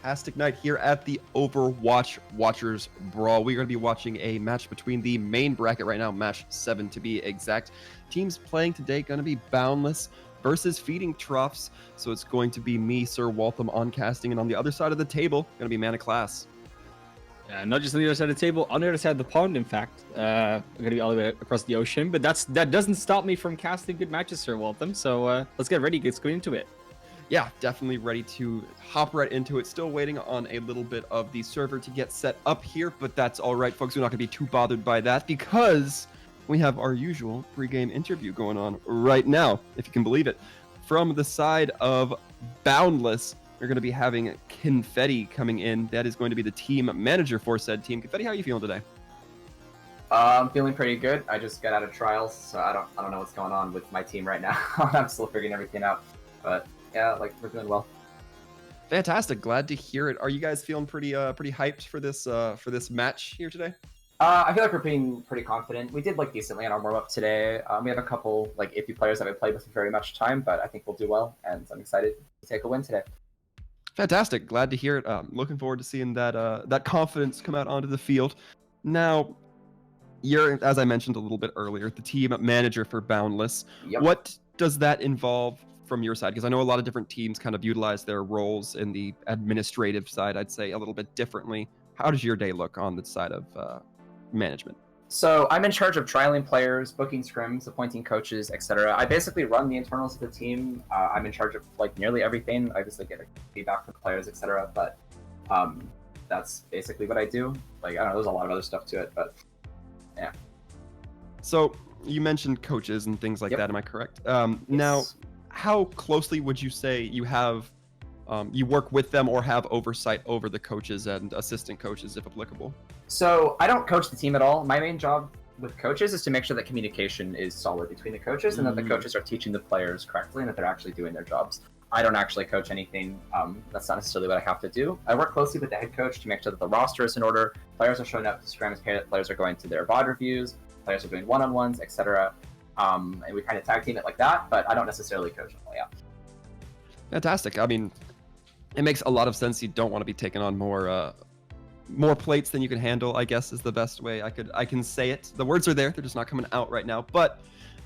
Fantastic night here at the Overwatch Watchers Brawl. We're going to be watching a match between the main bracket right now, match 7 to be exact. Teams playing today going to be Boundless versus Feeding Troughs. So it's going to be me, Sir Waltham, on casting, and on the other side of the table, going to be Man of Class. Yeah, not just on the other side of the table, on the other side of the pond, in fact. I'm going to be all the way across the ocean, but that doesn't stop me from casting good matches, Sir Waltham. So let's get ready, let's go into it. Yeah, definitely ready to hop right into it. Still waiting on a little bit of the server to get set up here, but that's all right, folks. We're not going to be too bothered by that because we have our usual pregame interview going on right now, if you can believe it. From the side of Boundless, we're going to be having Confetti coming in. That is going to be the team manager for said team. Confetti, how are you feeling today? I'm feeling pretty good. I just got out of trials, so I don't know what's going on with my team right now. I'm still figuring everything out, but yeah, like we're doing well. Fantastic. Glad to hear it. Are you guys feeling pretty hyped for this match here today? I feel like we're being pretty confident. We did decently on our warm up today. We have a couple iffy players that we played with for very much time, but I think we'll do well, and I'm excited to take a win today. Fantastic. Glad to hear it. Looking forward to seeing that confidence come out onto the field. Now, you're, as I mentioned a little bit earlier, the team manager for Boundless. Yep. What does that involve from your side? Because I know a lot of different teams kind of utilize their roles in the administrative side, I'd say, a little bit differently. How does your day look on the side of management? So I'm in charge of trialing players, booking scrims, appointing coaches, etc. I basically run the internals of the team. I'm in charge of nearly everything. I obviously get feedback from players, etc. But that's basically what I do. I don't know, there's a lot of other stuff to it, but yeah. So you mentioned coaches and things like Yep. that. Am I correct? Yes. Now, how closely would you say you have you work with them or have oversight over the coaches and assistant coaches, if applicable? So I don't coach the team at all. My main job with coaches is to make sure that communication is solid between the coaches and that the coaches are teaching the players correctly and that they're actually doing their jobs. I don't actually coach anything. That's not necessarily what I have to do. I work closely with the head coach to make sure that the roster is in order, players are showing up to scrims, players are going to their VOD reviews, players are doing one-on-ones, etc. And we kind of tag team it like that, but I don't necessarily coach them. Yeah. Fantastic. I mean, it makes a lot of sense. You don't want to be taking on more plates than you can handle, I guess is the best way I can say it. The words are there, they're just not coming out right now. But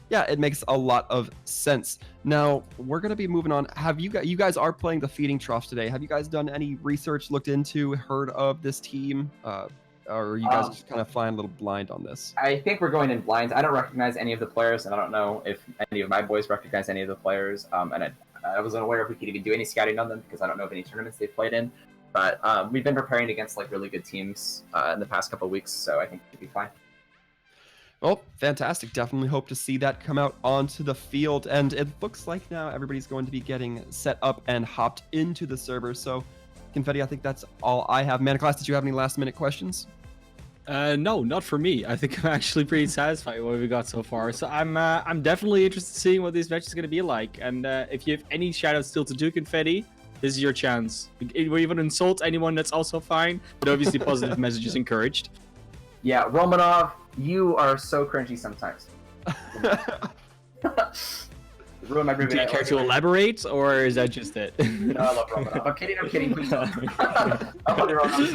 yeah, it makes a lot of sense. Now, we're going to be moving on. Have you guys are playing the Feeding Troughs today. Have you guys done any research, looked into, heard of this team? Or are you guys just kind of flying a little blind on this? I think we're going in blind. I don't recognize any of the players, and I don't know if any of my boys recognize any of the players. And I was unaware if we could even do any scouting on them because I don't know of any tournaments they've played in. But we've been preparing against really good teams in the past couple of weeks, so I think we'll be fine. Well, fantastic. Definitely hope to see that come out onto the field. And it looks like now everybody's going to be getting set up and hopped into the server. So, Confetti, I think that's all I have. Man of Class, did you have any last-minute questions? No, not for me. I think I'm actually pretty satisfied with what we got so far. So I'm definitely interested in seeing what this match is going to be like. And if you have any shoutouts still to do, Confetti, this is your chance. We even insult anyone, that's also fine. But obviously positive messages encouraged. Yeah, Romanov, you are so cringy sometimes. Ruin my Do you care to elaborate, or is that just it? No, I love Romanov. I'm kidding, please don't. I'm on the wrong, I'm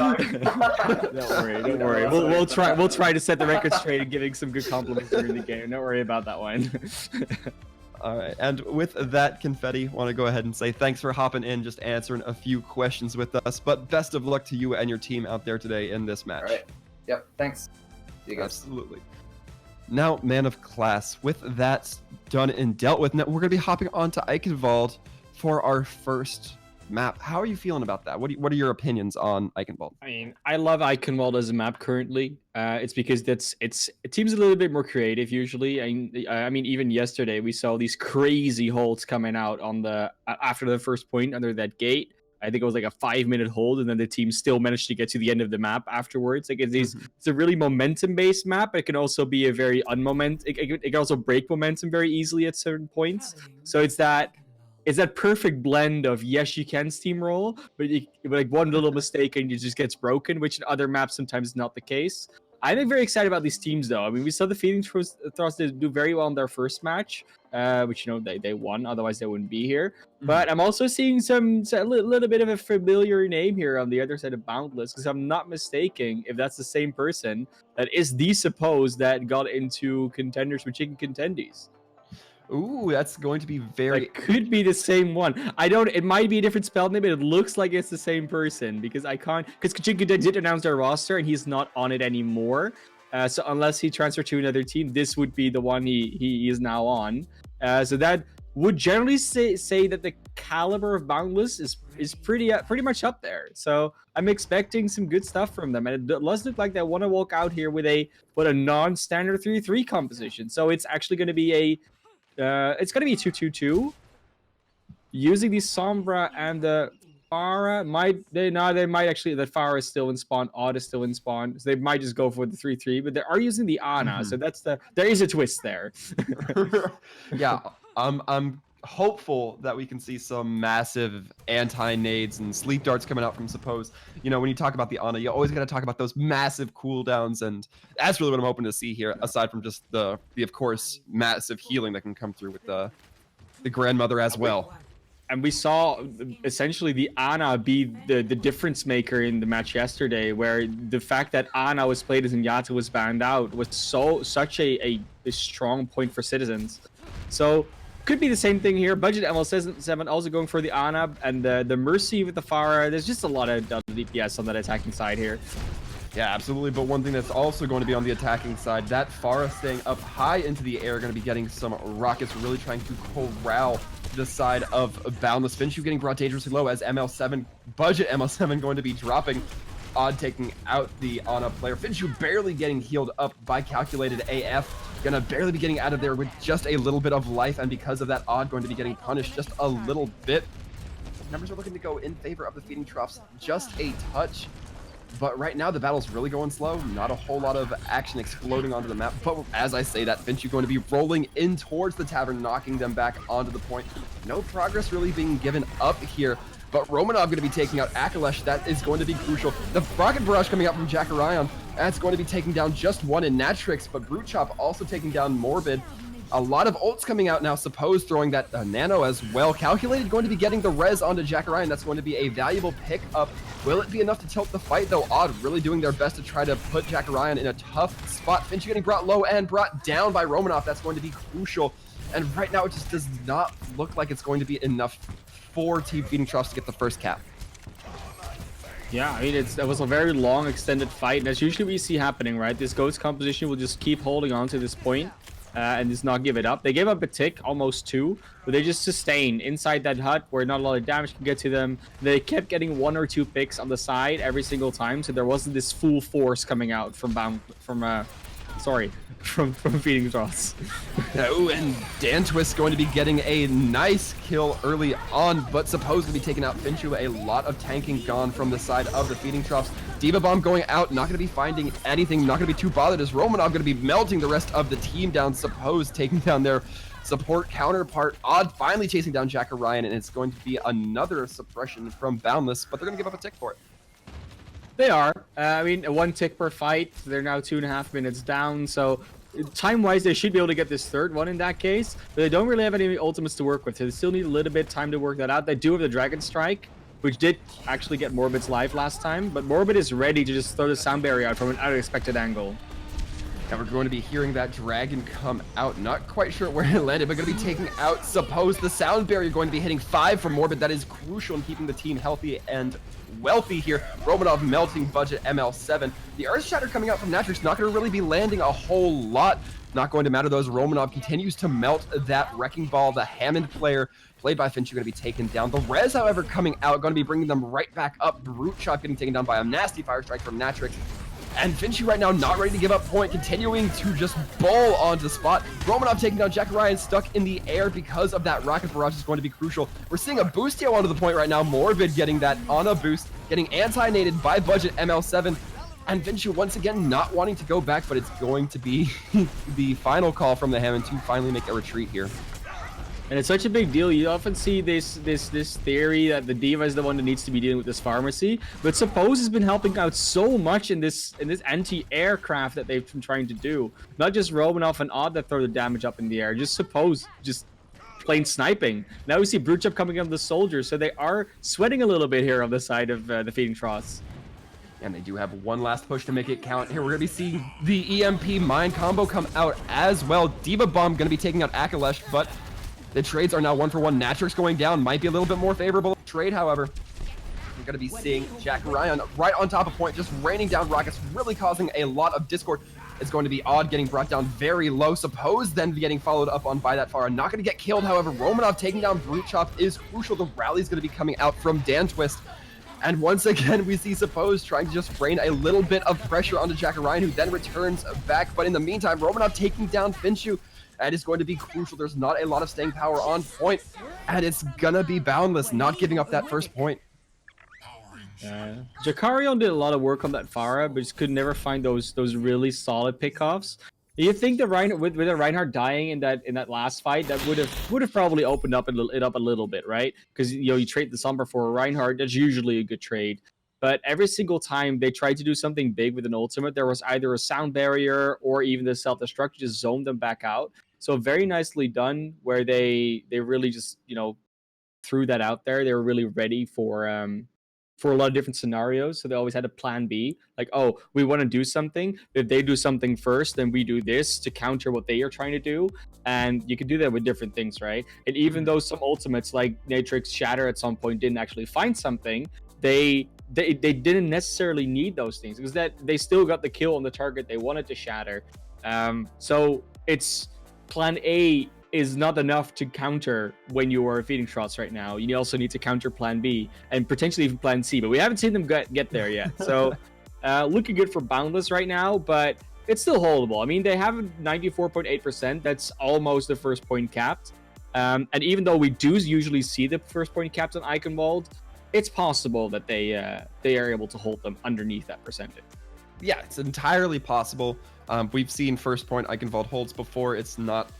sorry. Don't worry. We'll try to set the record straight and giving some good compliments during the game. Don't worry about that one. All right, and with that, Confetti, want to go ahead and say thanks for hopping in, just answering a few questions with us, but best of luck to you and your team out there today in this match. All right. Yep, thanks. See you guys. Absolutely. Now, Man of Class, with that done and dealt with, now we're going to be hopping on to Eichenwald for our first map. How are you feeling about that? What are your opinions on Eichenwald? I mean, I love Eichenwald as a map currently. It's because it seems a little bit more creative usually. I mean, even yesterday we saw these crazy holds coming out on the after the first point under that gate. I think it was like a 5-minute hold, and then the team still managed to get to the end of the map afterwards. Like it's a really momentum-based map. It can also be a very It can also break momentum very easily at certain points. So it's that perfect blend of yes, you can steamroll, but like one little mistake and it just gets broken, which in other maps sometimes is not the case. I'm very excited about these teams, though. I mean, we saw the Phoenix Troughs do very well in their first match, which they won. Otherwise, they wouldn't be here. But I'm also seeing a little bit of a familiar name here on the other side of Boundless, because I'm not mistaken if that's the same person that is the supposed that got into contenders for Chicken Contendies. Ooh, that's going to be very... Like, could be the same one. It might be a different spell name, but it looks like it's the same person because Chicken did announce their roster and he's not on it anymore. So unless he transferred to another team, this would be the one he is now on. So that would generally say that the caliber of Boundless is pretty much up there. So I'm expecting some good stuff from them, and it does look like they want to walk out here with a non-standard 3-3 composition. So it's actually going to be it's going to be 2-2-2 using the Sombra and the Pharah. They might actually, the Pharah is still in spawn, Odd is still in spawn, so they might just go for the 3-3, but they are using the Ana, so there is a twist there. Yeah, I'm hopeful that we can see some massive anti-nades and sleep darts coming out from Suppose. You know, when you talk about the Ana, you always got to talk about those massive cooldowns, and that's really what I'm hoping to see here, aside from just the of course, massive healing that can come through with the grandmother as well. And we saw essentially the Ana be the difference maker in the match yesterday, where the fact that Ana was played as Zenyatta was banned out was such a strong point for Citizens. So could be the same thing here. Budget ML7 also going for the Ana and the Mercy with the Pharah. There's just a lot of DPS on that attacking side here. Yeah, absolutely. But one thing that's also going to be on the attacking side, that Pharah staying up high into the air, going to be getting some rockets, really trying to corral the side of Boundless. Finshu getting brought dangerously low as ML7, budget ML7 going to be dropping. Odd taking out the Ana player. Finshu barely getting healed up by calculated AF. Gonna barely be getting out of there with just a little bit of life, and because of that, Odd going to be getting punished just a little bit. Numbers are looking to go in favor of the Feeding Troughs just a touch. But right now, the battle's really going slow. Not a whole lot of action exploding onto the map. But as I say that, Finshu going to be rolling in towards the tavern, knocking them back onto the point. No progress really being given up here. But Romanov going to be taking out Akalesh. That is going to be crucial. The Rocket Barrage coming out from Jackarion. That's going to be taking down just one in Natrix. But Brute Chop also taking down Morbid. A lot of ults coming out now. Suppose throwing that Nano as well. Calculated going to be getting the res onto Jackarion. That's going to be a valuable pickup. Will it be enough to tilt the fight, though? Odd really doing their best to try to put Jackarion in a tough spot. Finshu getting brought low and brought down by Romanov. That's going to be crucial. And right now, it just does not look like it's going to be enough for Team Feeding Troughs to get the first cap. Yeah, I mean, it was a very long, extended fight, and that's usually what you see happening, right? This Ghost composition will just keep holding on to this point and just not give it up. They gave up a tick, almost 2, but they just sustained inside that hut where not a lot of damage can get to them. They kept getting 1 or 2 picks on the side every single time, so there wasn't this full force coming out from Feeding Troughs. Oh, and Dan Twist going to be getting a nice kill early on, but supposed to be taking out Finshu. A lot of tanking gone from the side of the Feeding Troughs. Diva Bomb going out, not going to be finding anything, not going to be too bothered as Romanov going to be melting the rest of the team down. Suppose taking down their support counterpart. Odd finally chasing down Jackarion, and it's going to be another suppression from Boundless, but they're going to give up a tick for it. They are. I mean, 1 tick per fight. They're now 2.5 minutes down, so time-wise, they should be able to get this third one in that case, but they don't really have any ultimates to work with, so they still need a little bit of time to work that out. They do have the Dragon Strike, which did actually get Morbid's life last time, but Morbid is ready to just throw the sound barrier out from an unexpected angle. And we're going to be hearing that dragon come out. Not quite sure where it landed, but going to be taking out Suppose. The sound barrier going to be hitting 5 from Morbid. That is crucial in keeping the team healthy and wealthy here. Romanov melting budget ML7. The Earth Shatter coming out from Natrix, not going to really be landing a whole lot. not going to matter though as Romanov continues to melt that Wrecking Ball. The Hammond player, played by Finchu, going to be taken down. The Rez, however, coming out, going to be bringing them right back up. Brute Shot getting taken down by a nasty Fire Strike from Natrix. And Finchu right now not ready to give up point, continuing to just bowl onto the spot. Romanov taking down Jack Ryan, stuck in the air because of that Rocket Barrage is going to be crucial. We're seeing a boost here onto the point right now. Morbid getting that on a boost, getting anti-nated by Budget ML7. And Finchu once again not wanting to go back, but it's going to be the final call from the Hammond to finally make a retreat here. And it's such a big deal. You often see this theory that the D.Va is the one that needs to be dealing with this pharmacy, but Suppose has been helping out so much in this anti-aircraft that they've been trying to do. Not just Romanov and Odd that throw the damage up in the air, just Suppose just plain sniping. Now we see Brute Jump coming on the soldiers, so they are sweating a little bit here on the side of the Feeding Troughs. And they do have one last push to make it count. Here we're going to be seeing the EMP Mine combo come out as well. Diva Bomb going to be taking out Akalesh, but the trades are now 1-for-1. Natrix going down might be a little bit more favorable trade, however. We're going to be seeing Jack Ryan right on top of point, just raining down rockets, really causing a lot of discord. It's going to be Odd getting brought down very low. Suppose then getting followed up on by that far. Not going to get killed, however. Romanov taking down Brute Chop is crucial. The rally is going to be coming out from Dan Twist. And once again, we see Suppose trying to just rain a little bit of pressure onto Jack Ryan, who then returns back. But in the meantime, Romanov taking down Finchu. That is going to be crucial. There's not a lot of staying power on point. And it's going to be Boundless not giving up that first point. Jakarion did a lot of work on that Pharah, but just could never find those really solid pickoffs. You think the with the Reinhardt dying in that last fight, that would have probably opened up it up a little bit, right? Because you trade the Sombra for a Reinhardt, that's usually a good trade. But every single time they tried to do something big with an ultimate, there was either a sound barrier or even the self-destruct just zoned them back out. So very nicely done, where they really just threw that out there. They were really ready for a lot of different scenarios. So they always had a plan B. Like, oh, we want to do something. If they do something first, then we do this to counter what they are trying to do. And you can do that with different things, right? And even though some ultimates like Natrix Shatter at some point didn't actually find something, they didn't necessarily need those things because that they still got the kill on the target they wanted to shatter. So it's plan A is not enough to counter when you are feeding shots right now. You also need to counter plan B and potentially even plan C, but we haven't seen them get there yet. So looking good for Boundless right now, but it's still holdable. I mean, they have 94.8%. That's almost the first point capped. And even though we do usually see the first point capped on Eichenwald, it's possible that they are able to hold them underneath that percentage. Yeah, it's entirely possible. We've seen first point Eichenwald holds before. It's not,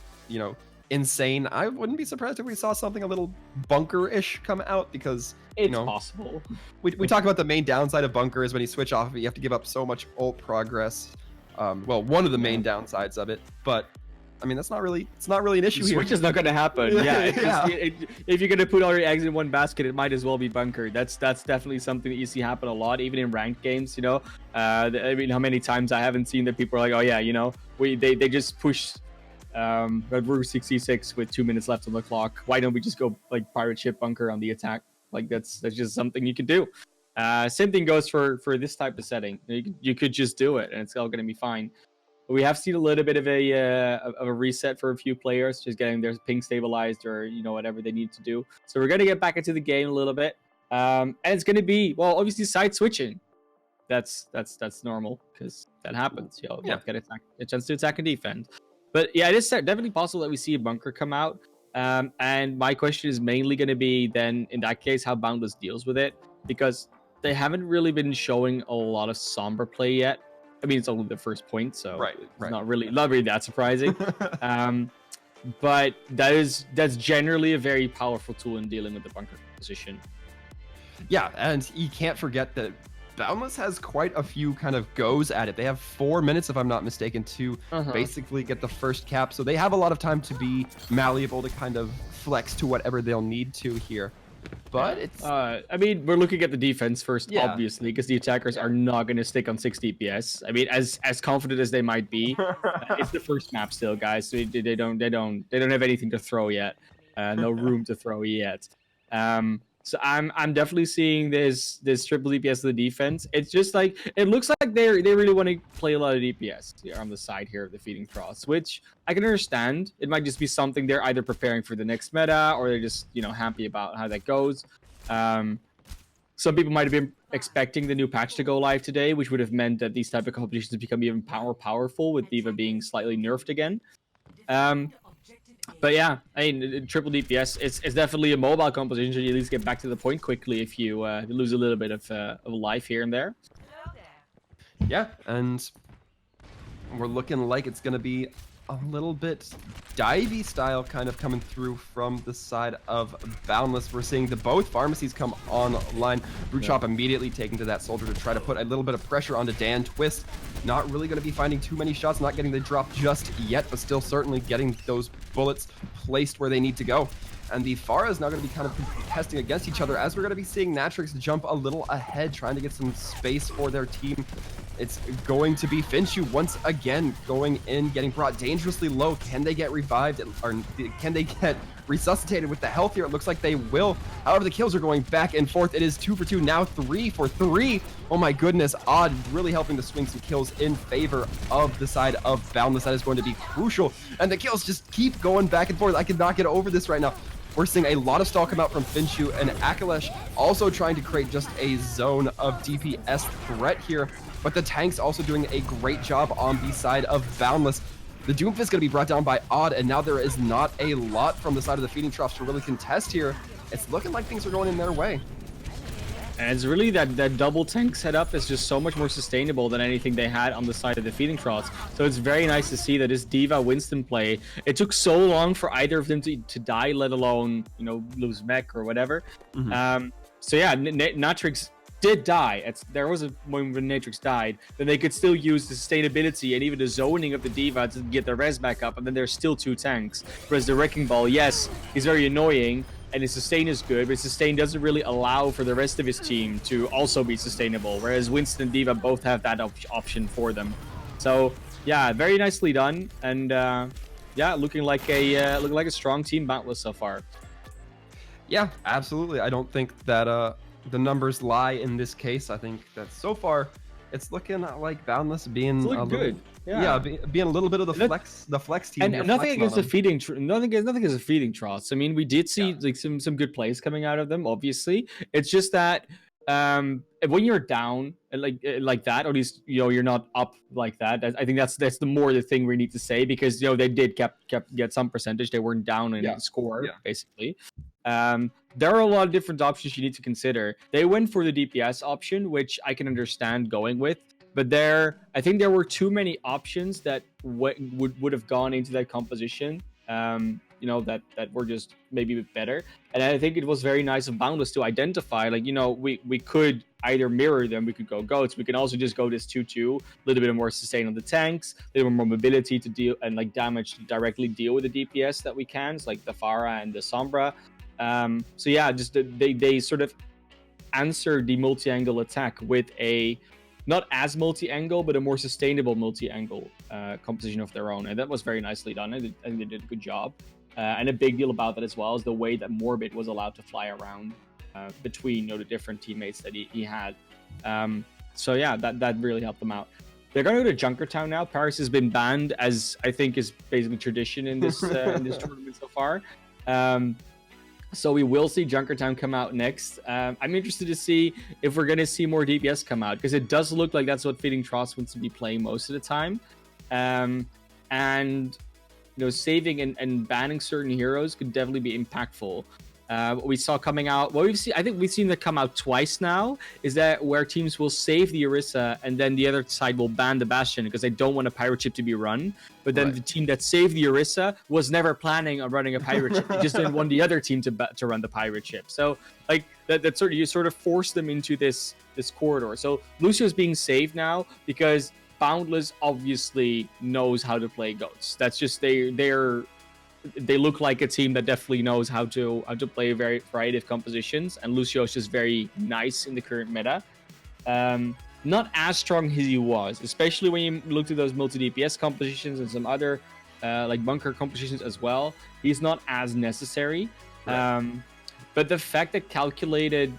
insane. I wouldn't be surprised if we saw something a little bunker-ish come out because, it's possible. We talk about the main downside of bunker is when you switch off of it, you have to give up so much ult progress. Well, one of the main downsides of it, but I mean, it's not really an issue here. Switch is not going to happen. Yeah. If you're going to put all your eggs in one basket, it might as well be bunker. That's definitely something that you see happen a lot, even in ranked games. I mean, how many times I haven't seen that people are like, oh yeah, they just push Red Route 66 with 2 minutes left on the clock. Why don't we just go like pirate ship bunker on the attack? Like that's just something you can do. Same thing goes for this type of setting. You could just do it, and it's all going to be fine. But we have seen a little bit of a reset for a few players, just getting their ping stabilized or whatever they need to do. So we're going to get back into the game a little bit, and it's going to be obviously side switching. That's normal because that happens. You get a chance to attack and defend. But yeah, it is definitely possible that we see a bunker come out. And my question is mainly going to be then, in that case, how Boundless deals with it, because they haven't really been showing a lot of Sombra play yet. I mean, it's only the first point, so it's not really that surprising. But that's generally a very powerful tool in dealing with the bunker position. Yeah, and you can't forget that Boundless has quite a few kind of goes at it. They have 4 minutes, if I'm not mistaken, to basically get the first cap. So they have a lot of time to be malleable to kind of flex to whatever they'll need to here. But it's... I mean, we're looking at the defense first, obviously, because the attackers are not going to stick on 60 DPS. I mean, as confident as they might be, it's the first map still, guys. So they don't have anything to throw yet. No room to throw yet. So I'm definitely seeing this triple DPS of the defense. It's just like it looks like they really want to play a lot of DPS here on the side here of the feeding troughs, which I can understand. It might just be something they're either preparing for the next meta or they're just happy about how that goes. Some people might have been expecting the new patch to go live today, which would have meant that these type of competitions become even powerful with D.Va being slightly nerfed again. But yeah, I mean, triple DPS, it's definitely a mobile composition, so you at least get back to the point quickly if you lose a little bit of life here and there. Yeah, and we're looking like it's going to be a little bit divey style kind of coming through from the side of Boundless. We're seeing both pharmacies come online. Chop immediately taking to that soldier to try to put a little bit of pressure onto Dan. Twist not really going to be finding too many shots, not getting the drop just yet, but still certainly getting those bullets placed where they need to go. And the Pharah is now going to be kind of contesting against each other as we're going to be seeing Natrix jump a little ahead, trying to get some space for their team. It's going to be Finshu once again going in, getting brought dangerously low. Can they get revived or can they get resuscitated with the health here? It looks like they will. However, the kills are going back and forth. It is 2 for 2, now 3 for 3. Oh my goodness, Odd really helping to swing some kills in favor of the side of Boundless. That is going to be crucial. And the kills just keep going back and forth. I cannot get over this right now. We're seeing a lot of stall come out from Finshu, and Akalesh also trying to create just a zone of DPS threat here. But the tank's also doing a great job on the side of Boundless. The Doomfist is going to be brought down by Odd, and now there is not a lot from the side of the feeding troughs to really contest here. It's looking like things are going in their way. And it's really that double tank setup is just so much more sustainable than anything they had on the side of the feeding troughs. So it's very nice to see that this D.Va Winston play, it took so long for either of them to die, let alone, lose mech or whatever. Mm-hmm. So yeah, Natrix did die. There was a moment when Natrix died, then they could still use the sustainability and even the zoning of the D.Va to get their res back up, and then there's still 2 tanks. Whereas the Wrecking Ball, yes, he's very annoying, and his sustain is good, but his sustain doesn't really allow for the rest of his team to also be sustainable, whereas Winston and D.Va both have that option for them. So yeah, very nicely done, and yeah, looking like a strong team Boundless so far. Yeah, absolutely. I don't think that the numbers lie in this case. I think that so far it's looking like Boundless being good. Being a little bit of the flex team. And nothing against the feeding, nothing against the feeding troughs. I mean, we did see like some good plays coming out of them. Obviously, it's just that when you're down like that, or at least you're not up like that. I think that's the more the thing we need to say, because they did get some percentage. They weren't down in score basically. There are a lot of different options you need to consider. They went for the DPS option, which I can understand going with. But I think there were too many options that would have gone into that composition, that were just maybe a bit better. And I think it was very nice of Boundless to identify, we could either mirror them, we could go goats, we can also just go this 2-2, a little bit more sustain on the tanks, a little more mobility to deal and damage to directly deal with the DPS that we can, so like the Pharah and the Sombra. So yeah, just they sort of answered the multi-angle attack with a not as multi-angle, but a more sustainable multi-angle composition of their own. And that was very nicely done. I think they did a good job. And a big deal about that as well is the way that Morbid was allowed to fly around between the different teammates that he had. So yeah, that really helped them out. They're going to go to Junkertown now. Paris has been banned, as I think is basically tradition in this in this tournament so far. So we will see Junkertown come out next. I'm interested to see if we're going to see more DPS come out, because it does look like that's what Feeding Troughs wants to be playing most of the time. And saving and banning certain heroes could definitely be impactful. What we saw coming out, I think we've seen that come out twice now, is that where teams will save the Orisa and then the other side will ban the Bastion because they don't want a pirate ship to be run. But then the team that saved the Orisa was never planning on running a pirate ship. They just didn't want the other team to run the pirate ship. So that sort of forced them into this corridor. So Lucio's being saved now because Boundless obviously knows how to play goats. That's just they look like a team that definitely knows how to play a very variety of compositions, and Lucio is just very nice in the current meta. Not as strong as he was, especially when you look at those multi-DPS compositions and some other bunker compositions as well. He's not as necessary. Right. But the fact that Calculated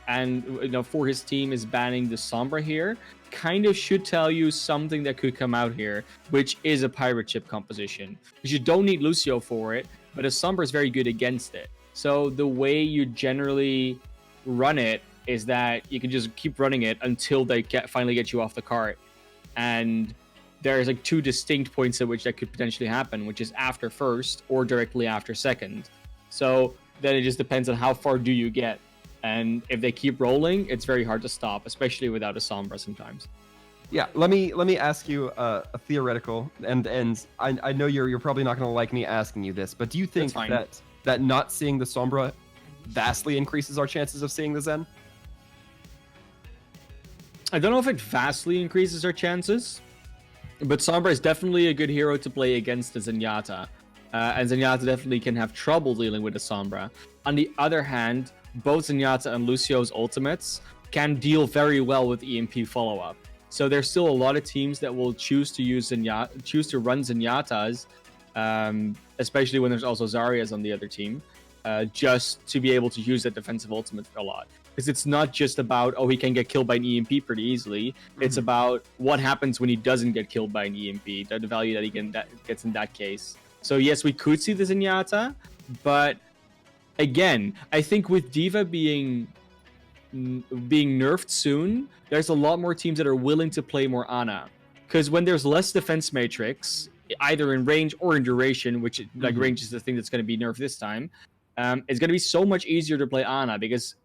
and for his team is banning the Sombra here kind of should tell you something that could come out here, which is a pirate ship composition. Because you don't need Lucio for it, but a Sombra is very good against it. So the way you generally run it is that you can just keep running it until they finally get you off the cart. And there's like 2 distinct points at which that could potentially happen, which is after first or directly after second. So then it just depends on how far do you get. And if they keep rolling, it's very hard to stop, especially without a Sombra sometimes. Yeah, let me ask you a theoretical, and I know you're probably not going to like me asking you this, but do you think that not seeing the Sombra vastly increases our chances of seeing the Zen? I don't know if it vastly increases our chances, but Sombra is definitely a good hero to play against the Zenyatta. And Zenyatta definitely can have trouble dealing with the Sombra. On the other hand, both Zenyatta and Lucio's ultimates can deal very well with EMP follow-up. So there's still a lot of teams that will choose to run Zenyatta's, especially when there's also Zarya's on the other team, just to be able to use that defensive ultimate a lot. Because it's not just about, oh, he can get killed by an EMP pretty easily. Mm-hmm. It's about what happens when he doesn't get killed by an EMP, the value that he gets in that case. So yes, we could see the Zenyatta, but again, I think with D.Va being nerfed soon, there's a lot more teams that are willing to play more Ana. Because when there's less defense matrix, either in range or in duration, which range is the thing that's going to be nerfed this time, it's going to be so much easier to play Ana, because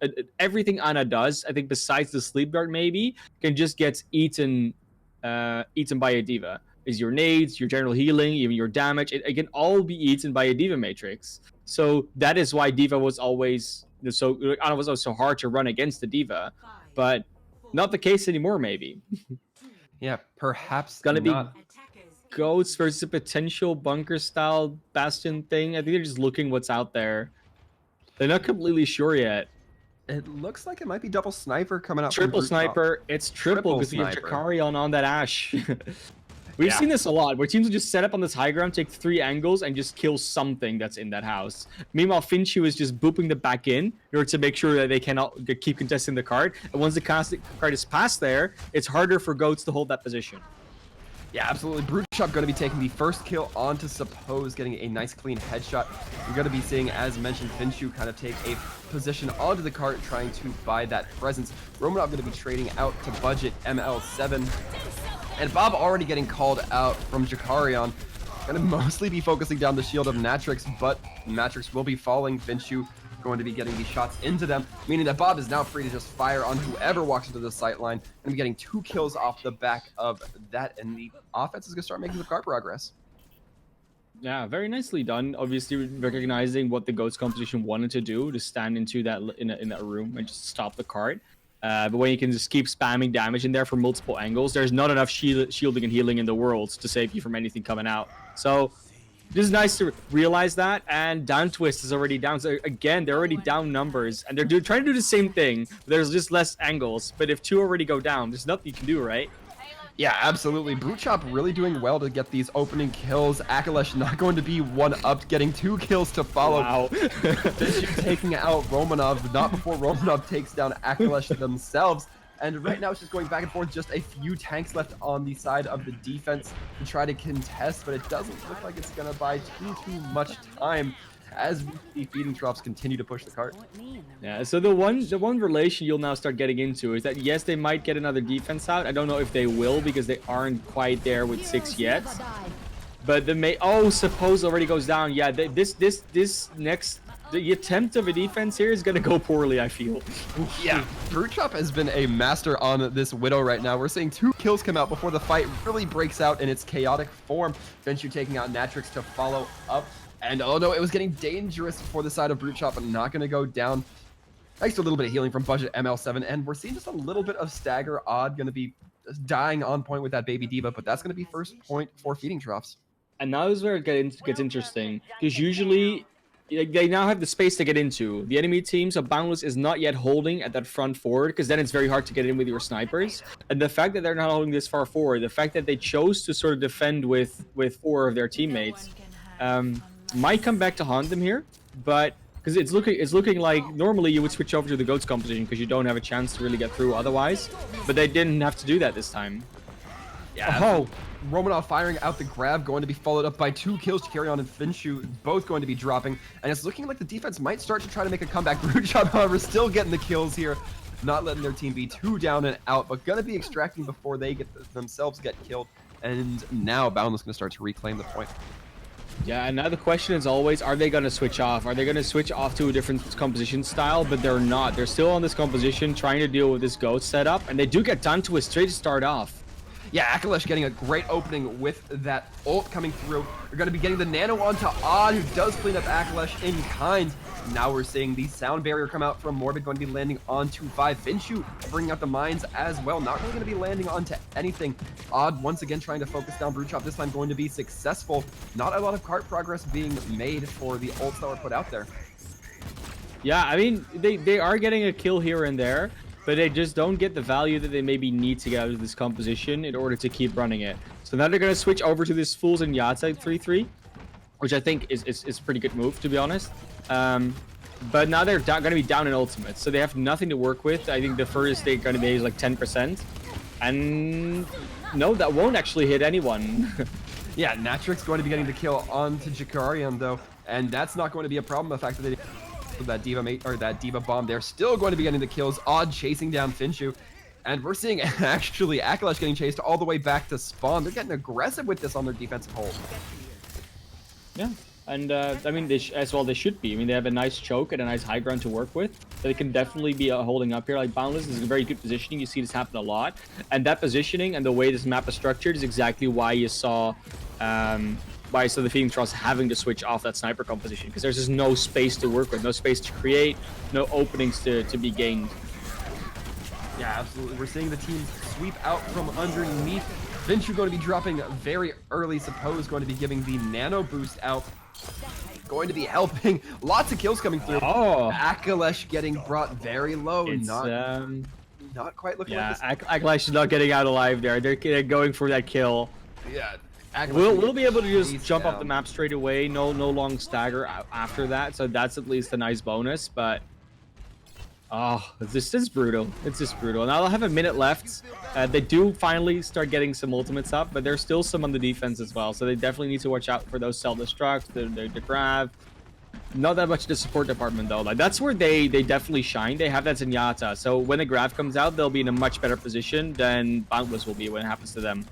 everything Ana does, I think besides the sleep dart maybe, can just get eaten by a D.Va. Is your nades, your general healing, even your damage, it can all be eaten by a D.Va matrix. So that is why D.Va was always Ana was so hard to run against the D.Va, but not the case anymore. Maybe. Yeah, perhaps gonna not. be Goats versus a potential bunker style Bastion thing. I think they're just looking what's out there. They're not completely sure yet. It looks like it might be double sniper coming out. Triple sniper. It's triple because you have Jakarion on that Ashe. We've seen this a lot, where teams will just set up on this high ground, take 3 angles, and just kill something that's in that house. Meanwhile, Finchu is just booping the back in order to make sure that they cannot keep contesting the card. And once the card is passed there, it's harder for Goats to hold that position. Yeah, absolutely. Brute Shop going to be taking the first kill onto Suppose, getting a nice clean headshot. You're going to be seeing, as mentioned, Finchu kind of take a position onto the cart, trying to buy that presence. Romanov going to be trading out to budget ML7. And Bob already getting called out from Jakarion. Going to mostly be focusing down the shield of Natrix, but Natrix will be falling. Finchu going to be getting these shots into them, meaning that Bob is now free to just fire on whoever walks into the sight line. Going to be getting 2 kills off the back of that, and the offense is going to start making some card progress. Yeah, very nicely done. Obviously, recognizing what the Goats composition wanted to do, to stand into that in that room and just stop the card. But when you can just keep spamming damage in there from multiple angles, there's not enough shielding and healing in the world to save you from anything coming out. So this is nice to realize that. And Down Twist is already down. So again, they're already down numbers, and they're trying to do the same thing. There's just less angles. But if 2 already go down, there's nothing you can do, right? Yeah, absolutely. Brute Chop really doing well to get these opening kills. Akalesh not going to be one-upped, getting 2 kills to follow. Wow. Finchu taking out Romanov, not before Romanov takes down Akalesh themselves. And right now it's just going back and forth, just a few tanks left on the side of the defense to try to contest, but it doesn't look like it's going to buy too much time as we see Feeding Troughs continue to push the cart. Yeah, so the one relation you'll now start getting into is that yes, they might get another defense out. I don't know if they will, because they aren't quite there with 6 yet. But Suppose already goes down. Yeah, the attempt of a defense here is gonna go poorly, I feel. Yeah, Brute Chop has been a master on this Widow right now. We're seeing 2 kills come out before the fight really breaks out in its chaotic form. Finchu taking out Natrix to follow up. And oh no, it was getting dangerous for the side of Brute Chop, but not going to go down. Thanks to a little bit of healing from budget ML7, and we're seeing just a little bit of stagger. Odd going to be dying on point with that baby D.Va, but that's going to be first point for Feeding Troughs. And now is where it gets interesting, because usually they now have the space to get into. The enemy team, so Boundless is not yet holding at that front forward, because then it's very hard to get in with your snipers. And the fact that they're not holding this far forward, the fact that they chose to sort of defend with 4 of their teammates, might come back to haunt them here, but Because it's looking like normally you would switch over to the goats composition because you don't have a chance to really get through otherwise, but they didn't have to do that this time. Yeah. Oh, Romanov firing out the grab, going to be followed up by 2 kills. Carry on and Finshu both going to be dropping, and it's looking like the defense might start to try to make a comeback. Bruchop, however, still getting the kills here, not letting their team be 2 down and out, but gonna be extracting before they themselves get killed. And now Boundless gonna start to reclaim the point. Yeah, and now the question is always, are they going to switch off? Are they going to switch off to a different composition style? But they're not. They're still on this composition, trying to deal with this goat setup, and they do get done to a straight to start off. Yeah, Akalesh getting a great opening with that ult coming through. They're going to be getting the nano onto Odd, who does clean up Akalesh in kind. Now we're seeing the sound barrier come out from Morbid, going to be landing onto 5. Finshu bringing out the mines as well. Not really going to be landing onto anything. Odd once again trying to focus down Bruchop, this time going to be successful. Not a lot of cart progress being made for the ults that were put out there. Yeah, I mean, they are getting a kill here and there, but they just don't get the value that they maybe need to get out of this composition in order to keep running it. So now they're going to switch over to this Fools and Yata 3-3, which I think is a pretty good move, to be honest. But now they're going to be down in ultimates, so they have nothing to work with. I think the furthest they're going to be is like 10%. And no, that won't actually hit anyone. Yeah, Natrix going to be getting the kill onto Jakarian, though, and that's not going to be a problem. The fact that they that D.Va bomb, they're still going to be getting the kills. Odd chasing down Finshu, and we're seeing actually Akalesh getting chased all the way back to spawn. They're getting aggressive with this on their defensive hold. Yeah, and I mean, they should be. I mean, they have a nice choke and a nice high ground to work with. So they can definitely be holding up here. Like, Boundless is a very good positioning. You see this happen a lot, and that positioning and the way this map is structured is exactly why you saw the Phoenix Troughs having to switch off that sniper composition, because there's just no space to work with, no space to create, no openings to be gained. Yeah, absolutely. We're seeing the teams sweep out from underneath. Finshu going to be dropping very early. Suppose going to be giving the nano boost out. Going to be helping. Lots of kills coming through. Oh, Akalesh getting brought very low. it's Not quite looking yeah, like this. Akalesh is not getting out alive there. They're going for that kill. Yeah. We'll be able to just jump off the map straight away. No long stagger after that, so that's at least a nice bonus. But oh, it's just brutal. It's just brutal. Now they'll have a minute left. They do finally start getting some ultimates up, but there's still some on the defense as well. So they definitely need to watch out for those self-destructs, the grab. Not that much the support department though. Like, that's where they definitely shine. They have that Zenyatta. So when the grab comes out, they'll be in a much better position than Boundless will be when it happens to them.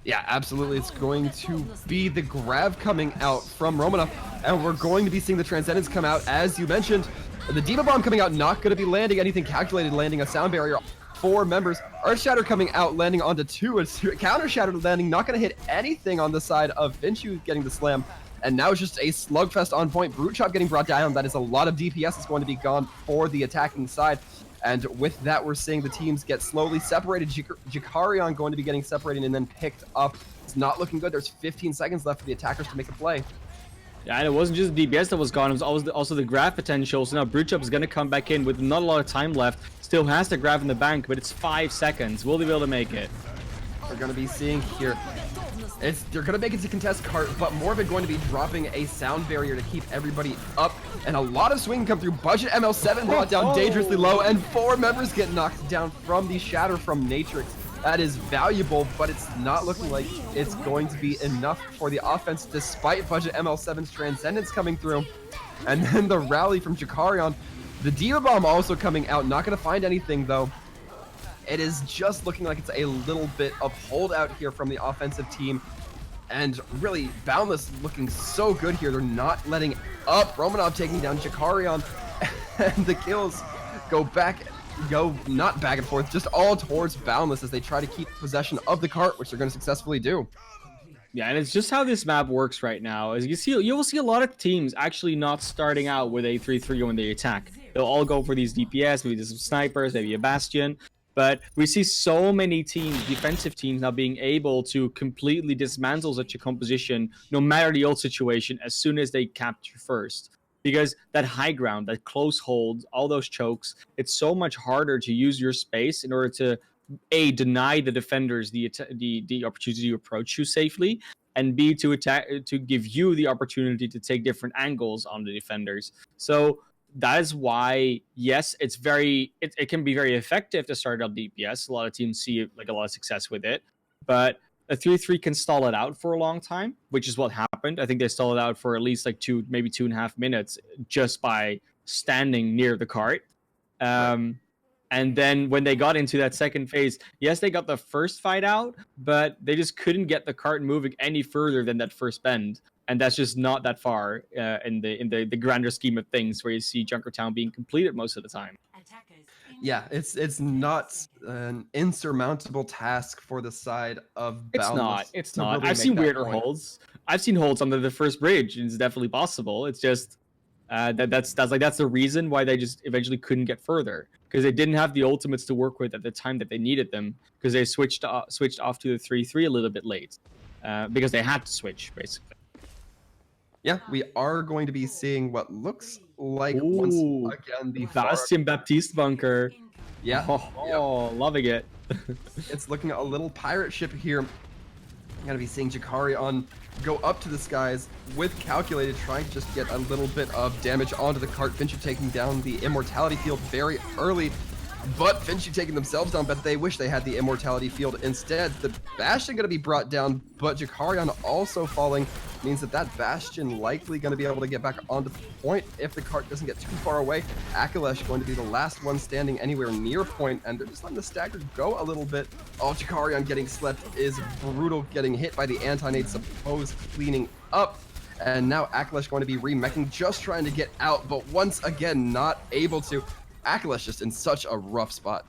Yeah, absolutely. It's going to be the grab coming out from Romanov, and we're going to be seeing the Transcendence come out, as you mentioned. The D.Va bomb coming out, not going to be landing anything calculated, landing a sound barrier. 4 members. Earth Shatter coming out, landing onto 2. A counter Shatter landing, not going to hit anything on the side of Finshu getting the slam. And now it's just a slugfest on point. Bruchop getting brought down. That is a lot of DPS is going to be gone for the attacking side. And with that, we're seeing the teams get slowly separated. Jakarian going to be getting separated and then picked up. It's not looking good. There's 15 seconds left for the attackers to make a play. Yeah, and it wasn't just the DPS that was gone. It was also the grab potential. So now Bruchop is going to come back in with not a lot of time left. Still has to grab in the bank, but it's 5 seconds. Will they be able to make it? We're going to be seeing here. They're going to make it to contest cart, but Morbid going to be dropping a sound barrier to keep everybody up. And a lot of swing come through. Budget ML7 brought down dangerously low, and 4 members get knocked down from the shatter from Natrix. That is valuable, but it's not looking like it's going to be enough for the offense, despite Budget ML7's Transcendence coming through. And then the rally from Jakarian. The D.Va bomb also coming out. Not going to find anything, though. It is just looking like it's a little bit of holdout here from the offensive team. And really, Boundless looking so good here. They're not letting up. Romanov taking down Jakarian. And the kills go not back and forth, just all towards Boundless as they try to keep possession of the cart, which they're going to successfully do. Yeah, and it's just how this map works right now. As you will see a lot of teams actually not starting out with a 3-3 when they attack. They'll all go for these DPS, maybe some snipers, maybe a Bastion. But we see so many teams, defensive teams, now being able to completely dismantle such a composition, no matter the old situation, as soon as they capture first. Because that high ground, that close hold, all those chokes, it's so much harder to use your space in order to, A, deny the defenders the opportunity to approach you safely, and B, to attack, to give you the opportunity to take different angles on the defenders. So that is why, yes, it can be very effective to start up DPS. A lot of teams see like a lot of success with it, but a 3-3 can stall it out for a long time, which is what happened. I think they stalled it out for at least like maybe 2.5 minutes just by standing near the cart. And then when they got into that second phase, yes, they got the first fight out, but they just couldn't get the cart moving any further than that first bend. And that's just not that far in the grander scheme of things, where you see Junkertown being completed most of the time. Yeah, it's not an insurmountable task for the side of Boundless. It's not. Really I've seen weirder holds. I've seen holds under the first bridge, and it's definitely possible. It's just that's the reason why they just eventually couldn't get further, because they didn't have the ultimates to work with at the time that they needed them, because they switched off to the 3-3 a little bit late, because they had to switch basically. Yeah, we are going to be seeing what looks like once again the Bastion Baptiste bunker. Yeah. Loving it. It's looking a little pirate ship here. I'm gonna be seeing Jakarion go up to the skies with Calculated, trying to just get a little bit of damage onto the cart. Finchu taking down the Immortality Field very early, but Finchu taking themselves down, but they wish they had the Immortality Field instead. The Bastion gonna be brought down, but Jakarion also falling means that Bastion likely going to be able to get back onto the point if the cart doesn't get too far away. Akalesh going to be the last one standing anywhere near point, and they're just letting the stagger go a little bit. Oh, Jakarion getting slept is brutal, getting hit by the anti-nade, suppose cleaning up. And now Akalesh going to be remeching, just trying to get out, but once again not able to. Akalesh just in such a rough spot.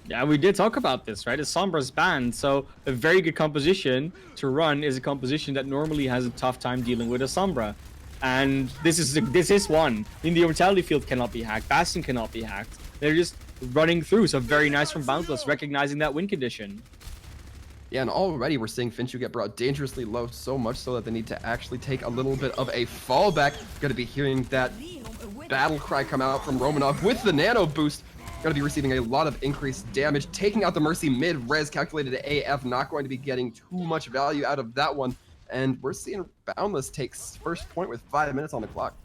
Yeah, we did talk about this, right? A Sombra's banned, so a very good composition to run is a composition that normally has a tough time dealing with a Sombra. And this is one. I mean, the Immortality Field cannot be hacked, Bastion cannot be hacked. They're just running through, so very nice from Boundless, recognizing that win condition. Yeah, and already we're seeing Finchu get brought dangerously low, so much so that they need to actually take a little bit of a fallback. Gonna be hearing that battle cry come out from Romanov with the nano boost. Going to be receiving a lot of increased damage, taking out the Mercy mid-res, Calculated AF, not going to be getting too much value out of that one. And we're seeing Boundless takes first point with 5 minutes on the clock.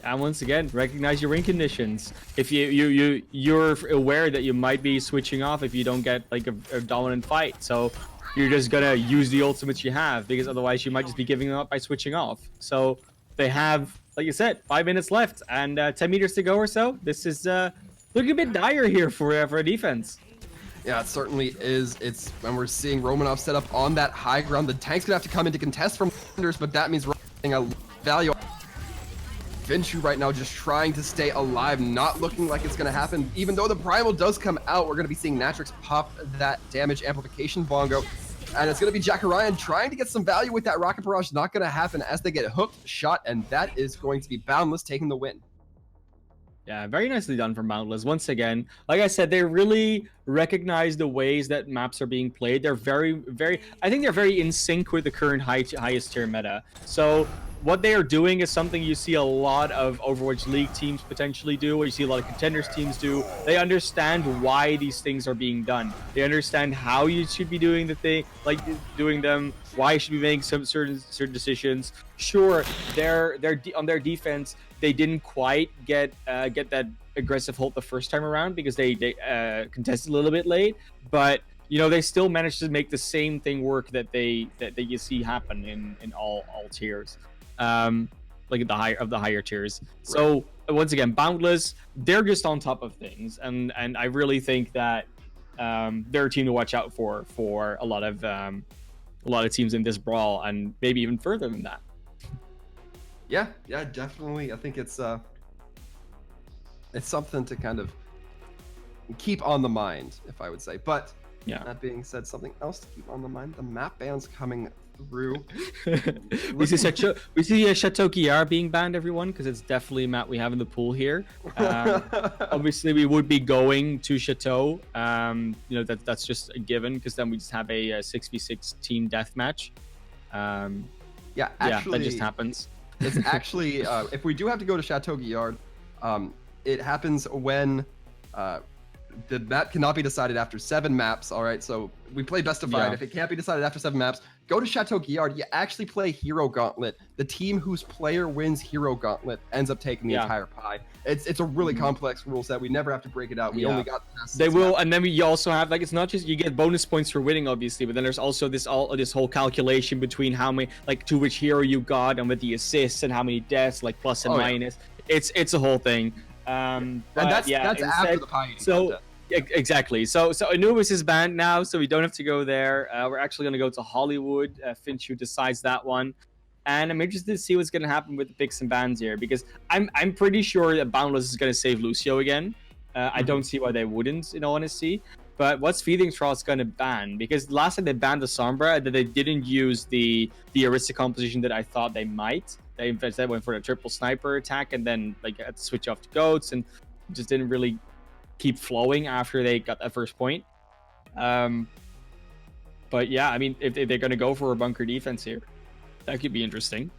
And once again, recognize your win conditions. If you're aware that you might be switching off if you don't get like a dominant fight, so you're just gonna use the ultimates you have, because otherwise you might just be giving them up by switching off. So they have, like you said, 5 minutes left and 10 meters to go or so. This is looking a bit dire here for a defense. Yeah, it certainly is. It's when we're seeing Romanov set up on that high ground. The tank's gonna have to come in to contest from defenders, but that means we're getting a value. Finchu right now just trying to stay alive, not looking like it's gonna happen. Even though the Primal does come out, we're gonna be seeing Natrix pop that damage amplification bongo. And it's gonna be Jakarion trying to get some value with that Rocket Barrage. Not gonna happen as they get hooked, shot, and that is going to be Boundless taking the win. Yeah, very nicely done from Boundless. Once again, like I said, they really recognize the ways that maps are being played. They're I think they're very in sync with the current highest tier meta. So what they are doing is something you see a lot of Overwatch League teams potentially do, what you see a lot of contenders teams do. They understand why these things are being done. They understand how you should be doing the thing, like doing them, why you should be making some certain decisions. Sure, they're on their defense, they didn't quite get that aggressive hold the first time around because they contested a little bit late, but you know, they still managed to make the same thing work that you see happen in all tiers, like at the higher tiers. Right. So once again, Boundless, they're just on top of things, and I really think that they're a team to watch out for a lot of teams in this brawl, and maybe even further than that. Yeah, definitely. I think it's something to kind of keep on the mind, if I would say. But yeah, that being said, something else to keep on the mind: the map bans coming through. we see Chateau Guillard being banned, everyone, because it's definitely a map we have in the pool here. Obviously, we would be going to Chateau. You know, that's just a given, because then we just have a 6v6 team deathmatch. Yeah, actually, that just happens. It's actually, if we do have to go to Chateau Guillard, it happens when the map cannot be decided after 7 maps. All right, so we play best of 5. Yeah. If it can't be decided after 7 maps, go to Chateau Guillard. You actually play Hero Gauntlet. The team whose player wins Hero Gauntlet ends up taking the entire pie. It's a really complex rule set. We never have to break it out. We only got they will, and then you also have, like, it's not just you get bonus points for winning, obviously, but then there's also this whole calculation between how many, like, to which hero you got and with the assists and how many deaths, like plus and minus. It's a whole thing. And that's after the pie eating contest. Exactly. So Anubis is banned now, so we don't have to go there. We're actually going to go to Hollywood. Finchu decides that one. And I'm interested to see what's going to happen with the picks and bans here, because I'm pretty sure that Boundless is going to save Lucio again. I don't see why they wouldn't, in all honesty. But what's Feeding Troughs going to ban? Because last time they banned the Sombra, that they didn't use the Arista composition that I thought they might. They instead went for the triple sniper attack and then like had to switch off to goats and just didn't really keep flowing after they got that first point. But yeah, I mean, if they're going to go for a bunker defense here, that could be interesting.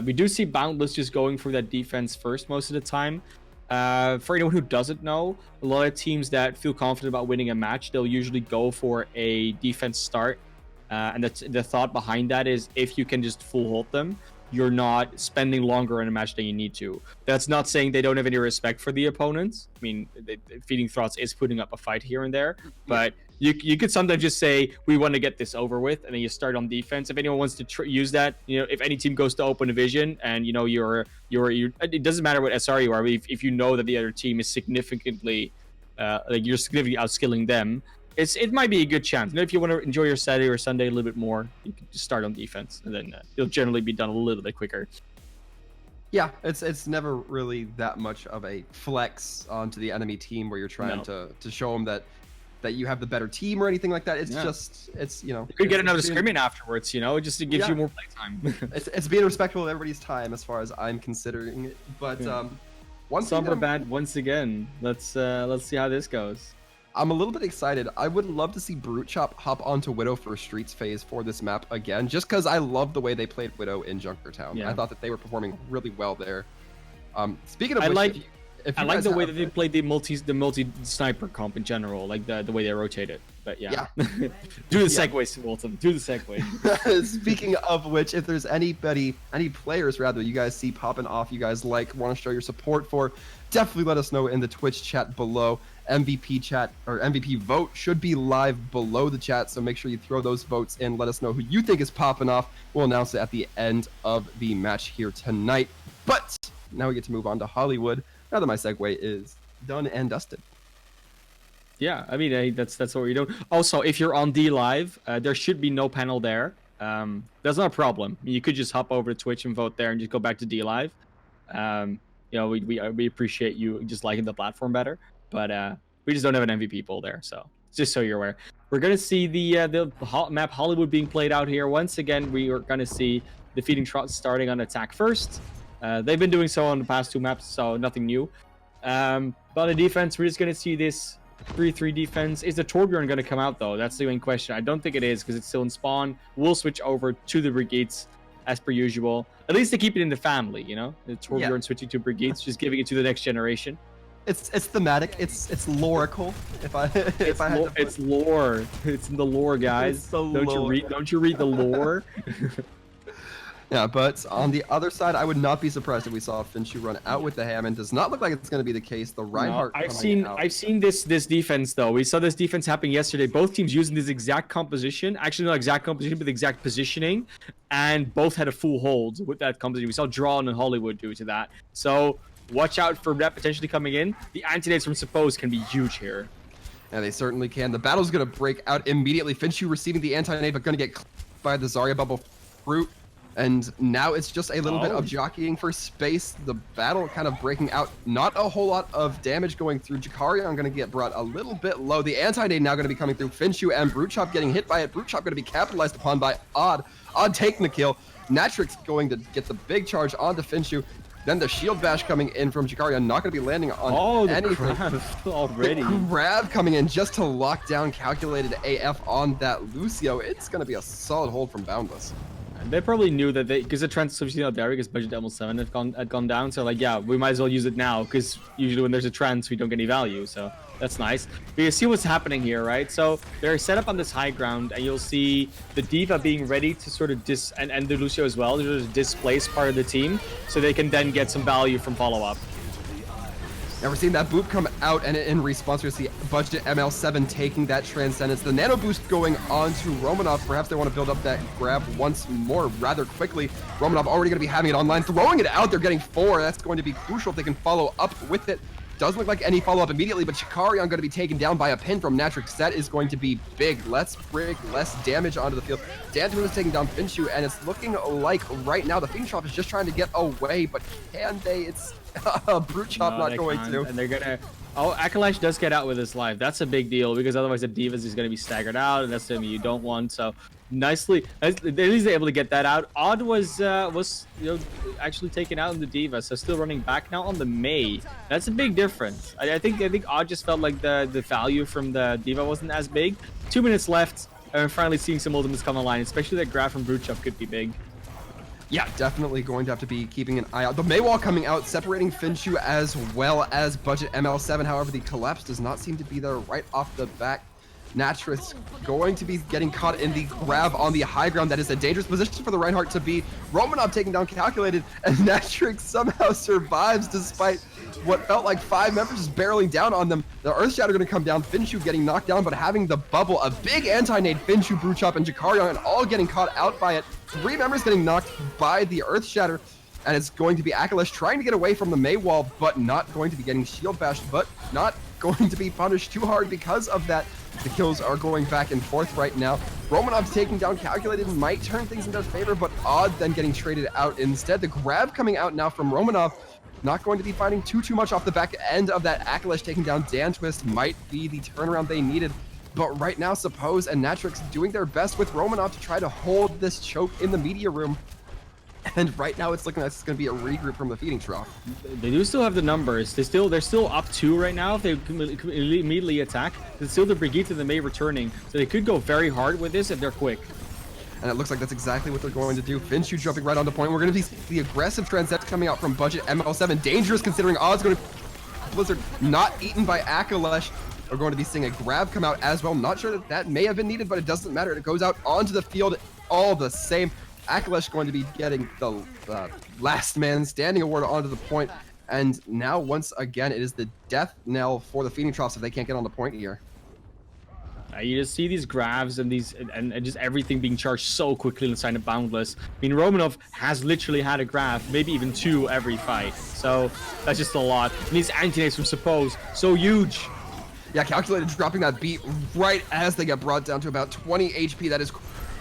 We do see Boundless just going for that defense first most of the time. For anyone who doesn't know, a lot of teams that feel confident about winning a match, they'll usually go for a defense start. And the thought behind that is if you can just full hold them, you're not spending longer in a match than you need to. That's not saying they don't have any respect for the opponents. I mean, Feeding Troughs is putting up a fight here and there, but you could sometimes just say, we want to get this over with, and then you start on defense. If anyone wants to use that, you know, if any team goes to open division and, you know, you're it doesn't matter what SR you are, if you know that the other team is significantly, like you're significantly outskilling them, it might be a good chance. And if you want to enjoy your Saturday or Sunday a little bit more, you can just start on defense, and then you'll generally be done a little bit quicker. Yeah, it's never really that much of a flex onto the enemy team where you're trying to show them that you have the better team or anything like that. It's just, you know. You could get another scrimmage afterwards, you know, just to give you more playtime. it's being respectful of everybody's time as far as I'm considering it. But one thing Sombra banned once again. Let's see how this goes. I'm a little bit excited. I would love to see Brute Chop hop onto Widow for Streets phase for this map again, just because I love the way they played Widow in Junkertown. I thought that they were performing really well there. Speaking of which, I like the way that they played the multi sniper comp in general, like the way they rotate it. But do the segue, Walton. Do the segue. Speaking of which, if there's any players rather you guys see popping off, you guys want to show your support for, definitely let us know in the Twitch chat below. MVP chat or MVP vote should be live below the chat, so make sure you throw those votes in. Let us know who you think is popping off. We'll announce it at the end of the match here tonight. But now we get to move on to Hollywood. Now that my segue is done and dusted. Yeah, I mean, that's what we're doing. Also, if you're on D Live, there should be no panel there. That's not a problem. You could just hop over to Twitch and vote there and just go back to D Live. You know, we appreciate you just liking the platform better, but we just don't have an MVP poll there. So just so you're aware, we're gonna see the map Hollywood being played out here once again. We are gonna see the Feeding Troughs starting on attack first. They've been doing so on the past two maps, so nothing new. But on the defense, we're just going to see this 3-3 defense. Is the Torbjorn going to come out, though? That's the main question. I don't think it is, because it's still in spawn. We'll switch over to the Brigades, as per usual. At least to keep it in the family, you know? The Torbjorn switching to Brigades, just giving it to the next generation. It's thematic. It's lorical. It's lore. It's in the lore, guys. Don't you read the lore? Yeah, but on the other side, I would not be surprised if we saw Finchu run out with the Hammond. Does not look like it's going to be the case. The Reinhardt. I've seen this defense though. We saw this defense happen yesterday. Both teams using this exact composition, actually not exact composition, but the exact positioning, and both had a full hold with that composition. We saw Drawn and Hollywood due to that. So watch out for that potentially coming in. The anti-nades from Suppose can be huge here. Yeah, they certainly can. The battle's going to break out immediately. Finchu receiving the anti-nade, but going to get by the Zarya bubble fruit. And now it's just a little bit of jockeying for space. The battle kind of breaking out. Not a whole lot of damage going through. Jakarion going to get brought a little bit low. The anti-nade now going to be coming through. Finchu and Brute Chop getting hit by it. Brute Chop going to be capitalized upon by Odd. Odd taking the kill. Natrix going to get the big charge onto Finchu. Then the shield bash coming in from Jakarion, not going to be landing on anything. Crab already. The grab coming in just to lock down calculated AF on that Lucio. It's going to be a solid hold from Boundless. They probably knew that because the trend switched out there because budget almost 7 had gone down. So like, yeah, we might as well use it now because usually when there's a trend, we don't get any value. So that's nice. But you see what's happening here, right? So they're set up on this high ground, and you'll see the D.Va being ready to sort of and the Lucio as well, to sort of displace part of the team, so they can then get some value from follow-up. Now we're seeing that boop come out, and in response, we see Budget ML7 taking that Transcendence. The Nano Boost going on to Romanov. Perhaps they want to build up that grab once more rather quickly. Romanov already going to be having it online, throwing it out. They're getting 4. That's going to be crucial if they can follow up with it. Doesn't look like any follow-up immediately, but Shikarion going to be taken down by a pin from Natrix. That is going to be big. Let's bring less damage onto the field. Danton is taking down Finshu, and it's looking like right now the Phoenix Chop is just trying to get away, but can they? It's Brute Chop not going to. And they're gonna. Oh, Akalash does get out with his life. That's a big deal because otherwise the Divas is gonna be staggered out, and that's something you don't want. So nicely, at least they're able to get that out. Odd was actually taken out in the Diva, so still running back now on the Mei. That's a big difference. I think Odd just felt like the value from the Diva wasn't as big. 2 minutes left, and we're finally seeing some ultimates come online, especially that grab from Brute Chop could be big. Yeah, definitely going to have to be keeping an eye out. The Maywall coming out, separating Finshu as well as Budget ML7. However, the collapse does not seem to be there right off the back. Natris going to be getting caught in the grab on the high ground. That is a dangerous position for the Reinhardt to be. Romanov taking down Calculated, and Natrix somehow survives despite what felt like 5 members just barreling down on them. The Earth Shatter going to come down. Finshu getting knocked down, but having the bubble. A big anti-nade. Finshu, Brute Chop, and Jakarion all getting caught out by it. 3 members getting knocked by the Earth Shatter. And it's going to be Akalash trying to get away from the Maywall, but not going to be getting shield bashed, but not going to be punished too hard because of that. The kills are going back and forth right now. Romanov's taking down Calculated might turn things in their favor, but Odd then getting traded out instead. The grab coming out now from Romanov. Not going to be fighting too much off the back end of that. Akalash taking down Dan Twist might be the turnaround they needed. But right now, Suppose and Natrix doing their best with Romanov to try to hold this choke in the media room. And right now, it's looking like it's going to be a regroup from the feeding trough. They do still have the numbers. They're still up 2 right now. If they immediately attack, there's still the Brigitte and the Mei returning, so they could go very hard with this if they're quick. And it looks like that's exactly what they're going to do. Finshu jumping right on the point. We're going to see the aggressive Transcendence coming out from Budget ML7. Dangerous considering Odd's going to Blizzard not eaten by Akalash. We're going to be seeing a grab come out as well. Not sure that may have been needed, but it doesn't matter. It goes out onto the field all the same. Akalash going to be getting the last man standing award onto the point. And now, once again, it is the death knell for the Feeding Troughs if they can't get on the point here. You just see these grabs and just everything being charged so quickly inside of Boundless. I mean, Romanov has literally had a grab, maybe even 2 every fight. So that's just a lot. And these anti-nades from Suppose, so huge. Yeah, Calculated dropping that beat right as they get brought down to about 20 HP. That is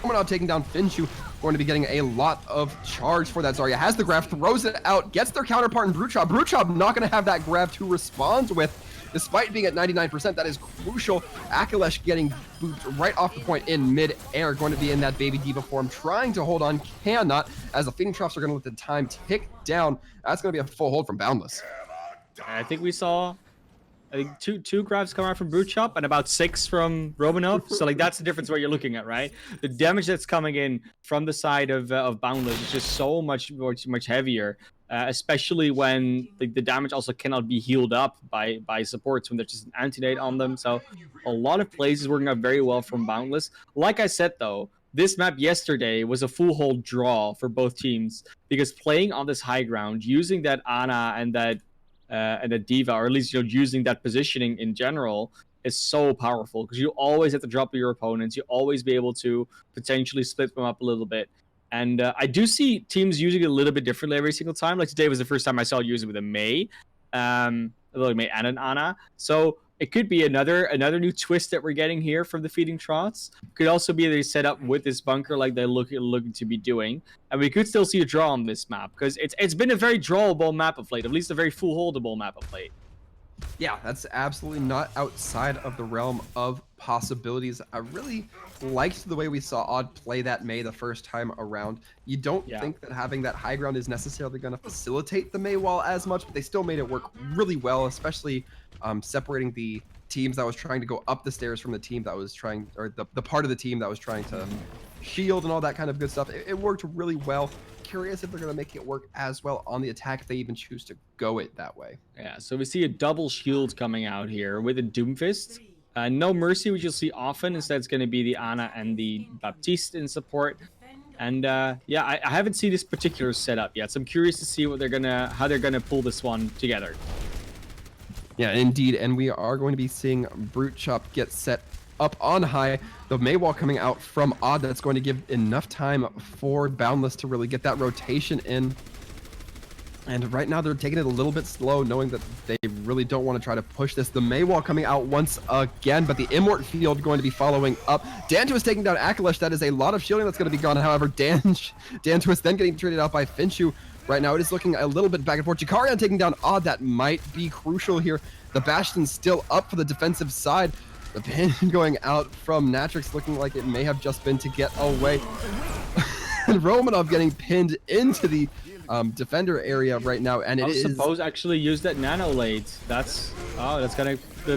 Romanov taking down Finshu. Going to be getting a lot of charge for that. Zarya has the grab, throws it out, gets their counterpart in Brute Chop. Brute Chop not going to have that grab to respond with. Despite being at 99%, that is crucial. Akalash getting booped right off the point in mid-air. Going to be in that Baby Diva form, trying to hold on, cannot, as the Feeding Troughs are going to let the time tick down. That's going to be a full hold from Boundless. I think we saw two grabs come out from Brute Chop and about 6 from Romanov. So like that's the difference what you're looking at, right? The damage that's coming in from the side of Boundless is just so much heavier. Especially when the damage also cannot be healed up by supports when there's just an anti-nade on them. So a lot of plays is working out very well from Boundless. Like I said though, this map yesterday was a full hold draw for both teams because playing on this high ground, using that Ana and that Diva, or at least using that positioning in general, is so powerful because you always have to drop your opponents. You always be able to potentially split them up a little bit. And I do see teams using it a little bit differently every single time. Like today was the first time I saw it used with a Mei, Mei and an Ana. So it could be another new twist that we're getting here from the Feeding Troughs. Could also be they set up with this bunker like they're looking to be doing, and we could still see a draw on this map because it's been a very drawable map of late, at least a very full holdable map of late. Yeah, that's absolutely not outside of the realm of possibilities. I really liked the way we saw Odd play that Mei the first time around. You don't think that having that high ground is necessarily going to facilitate the Mei wall as much, but they still made it work really well, especially separating the teams that was trying to go up the stairs from the team that was trying, or the part of the team that was trying to shield and all that kind of good stuff. It worked really well. Curious if they're going to make it work as well on the attack if they even choose to go it that way. Yeah, so we see a double shield coming out here with a Doomfist. No Mercy, which you'll see often. Instead, it's going to be the Ana and the Baptiste in support. And yeah, I haven't seen this particular setup yet, so I'm curious to see how they're gonna pull this one together. Yeah, indeed, and we are going to be seeing Brute Chop get set up on high. The Maywall coming out from Odd, that's going to give enough time for Boundless to really get that rotation in. And right now they're taking it a little bit slow, knowing that they really don't want to try to push this. The Maywall coming out once again, but the Immort field going to be following up. Dantu is taking down Akalish. That is a lot of shielding that's going to be gone. However, Dantu is then getting traded out by Finchu. Right now it is looking a little bit back and forth. Jakarian taking down Odd. That might be crucial here. The Bastion's still up for the defensive side. The pin going out from Natrix, looking like it may have just been to get away. And Romanov getting pinned into the defender area right now, and it is. Suppose actually use that nano late. That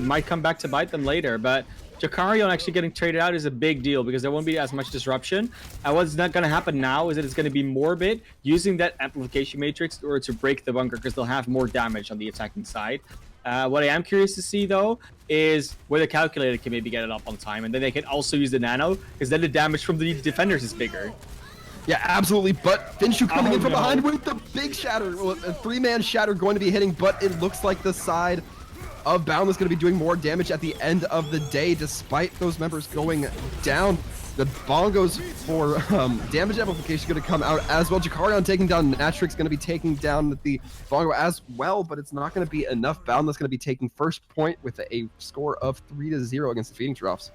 might come back to bite them later. But Jakarion actually getting traded out is a big deal because there won't be as much disruption. And what's not going to happen now is that it's going to be Morbid using that amplification matrix in order to break the bunker because they'll have more damage on the attacking side. What I am curious to see though is whether Calculator can maybe get it up on time, and then they can also use the nano because then the damage from the defenders is bigger. Yeah, absolutely, but Finchu coming in from behind with the big shatter. Well, a three-man shatter going to be hitting, but it looks like the side of Boundless going to be doing more damage at the end of the day, despite those members going down. The bongos for damage amplification going to come out as well. Jakarion taking down Natrix, going to be taking down the bongo as well, but it's not going to be enough. Boundless going to be taking first point with a score of 3-0 against the Feeding Troughs.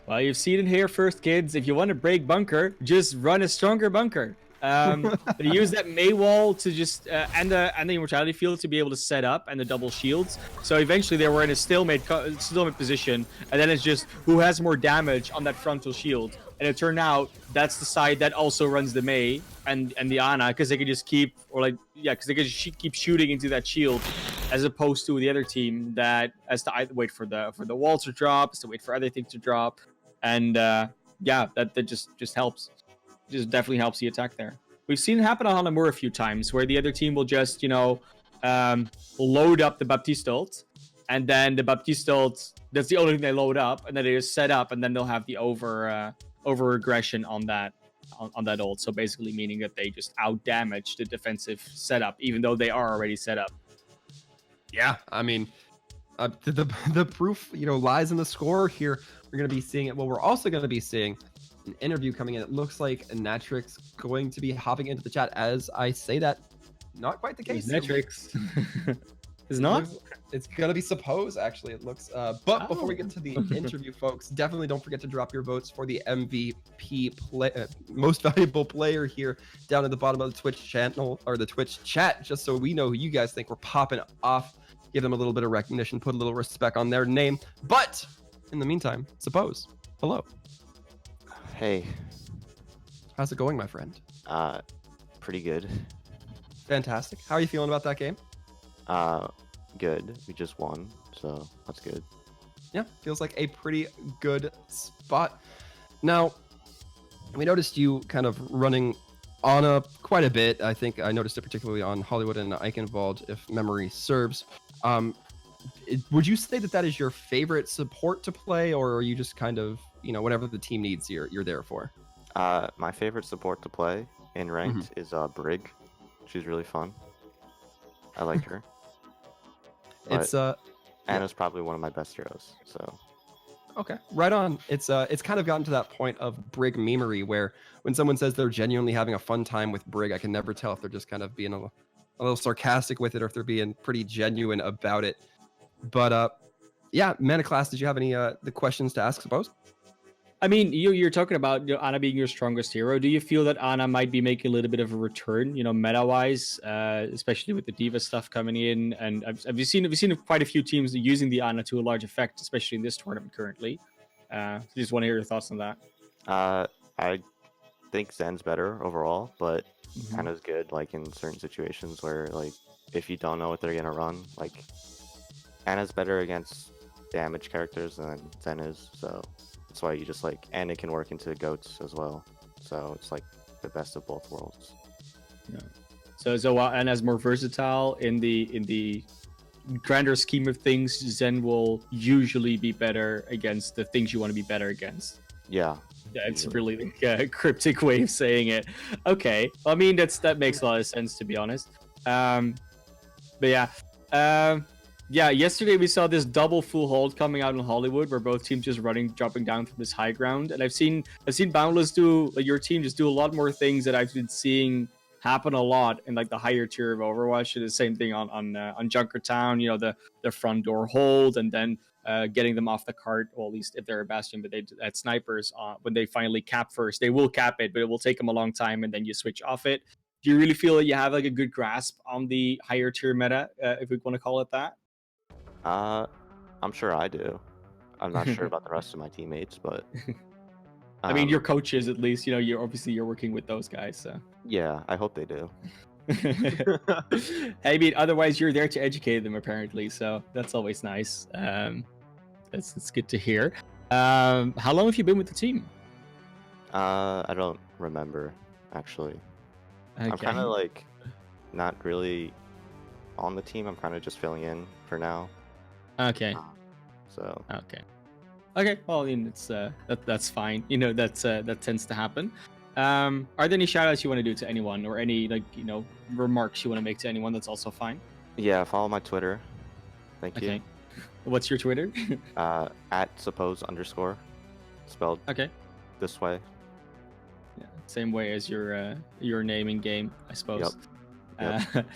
Well, you've seen it here first, kids. If you want to break bunker, just run a stronger bunker. They use that Maywall to just and the immortality field to be able to set up, and the double shields. So eventually they were in a stalemate position, and then it's just who has more damage on that frontal shield. And it turned out that's the side that also runs the May and the Ana, because they could just keep because they could just keep shooting into that shield, as opposed to the other team that has to either wait for the wall to drop, has to wait for other things to drop, and yeah, that just helps. Just definitely helps the attack there. We've seen it happen on Hanamura a few times where the other team will just, load up the Baptiste ult, and then the Baptiste ult, that's the only thing they load up, and then they just set up, and then they'll have the over aggression on that ult. So basically meaning that they just out damage the defensive setup, even though they are already set up. Yeah, I mean, the proof, lies in the score here. We're going to be seeing it. Well, we're also going to be seeing an interview coming in. It looks like Natrix going to be hopping into the chat as I say that. Not quite the case. Natrix is not. It's gonna be Suppose, actually. It looks. But before we get to the interview, folks, definitely don't forget to drop your votes for the MVP most valuable player here down at the bottom of the Twitch channel or the Twitch chat, just so we know who you guys think we're popping off. Give them a little bit of recognition, put a little respect on their name. But in the meantime, Suppose, hello. Hey. How's it going, my friend? Pretty good. Fantastic. How are you feeling about that game? Good. We just won, so that's good. Yeah, feels like a pretty good spot. Now, we noticed you kind of running on quite a bit. I think I noticed it particularly on Hollywood and Eichenwald, if memory serves. Would you say that is your favorite support to play, or are you just kind of, whatever the team needs, you're there for? My favorite support to play in ranked is Brig. She's really fun. I like her. It's Anna's probably one of my best heroes. So. Okay, right on. It's kind of gotten to that point of Brig memery where when someone says they're genuinely having a fun time with Brig, I can never tell if they're just kind of being a little sarcastic with it or if they're being pretty genuine about it. But yeah, Mana Class, did you have any the questions to ask, suppose? I mean, you're talking about Ana being your strongest hero. Do you feel that Ana might be making a little bit of a return, meta-wise, especially with the Diva stuff coming in? And have you seen quite a few teams using the Ana to a large effect, especially in this tournament currently? Just want to hear your thoughts on that. I think Zen's better overall, but Ana's good, like in certain situations where, like, if you don't know what they're gonna run, like Ana's better against damage characters than Zen is, so that's why you just like, and it can work into goats as well. So it's like the best of both worlds. So and as more versatile in the grander scheme of things, Zen will usually be better against the things you want to be better against. Yeah. Yeah, it's really like a cryptic way of saying it. Okay, I mean that makes a lot of sense, to be honest. But yeah, yesterday we saw this double full hold coming out in Hollywood, where both teams just dropping down from this high ground, and I've seen Boundless do, like, your team just do a lot more things that I've been seeing happen a lot in like the higher tier of Overwatch. The same thing on Junkertown, the front door hold, and then getting them off the cart, well, at least if they're a Bastion, but at snipers, when they finally cap first, they will cap it, but it will take them a long time, and then you switch off it. Do you really feel that you have like a good grasp on the higher tier meta, if we want to call it that? I'm sure I do. I'm not sure about the rest of my teammates, but I mean, your coaches, at least, you're working with those guys, so. Yeah, I hope they do. I mean, otherwise you're there to educate them, apparently, so that's always nice. That's good to hear. How long have you been with the team? I don't remember, actually. Okay. I'm kind of like not really on the team. I'm kind of just filling in for now. Okay. So. Okay. Well, I mean, it's that's fine. That tends to happen. Are there any shoutouts you want to do to anyone, or any remarks you want to make to anyone? That's also fine. Yeah, follow my Twitter. Thank you. Okay. What's your Twitter? At suppose_, spelled this way. Yeah, same way as your name in game, I suppose. Yep.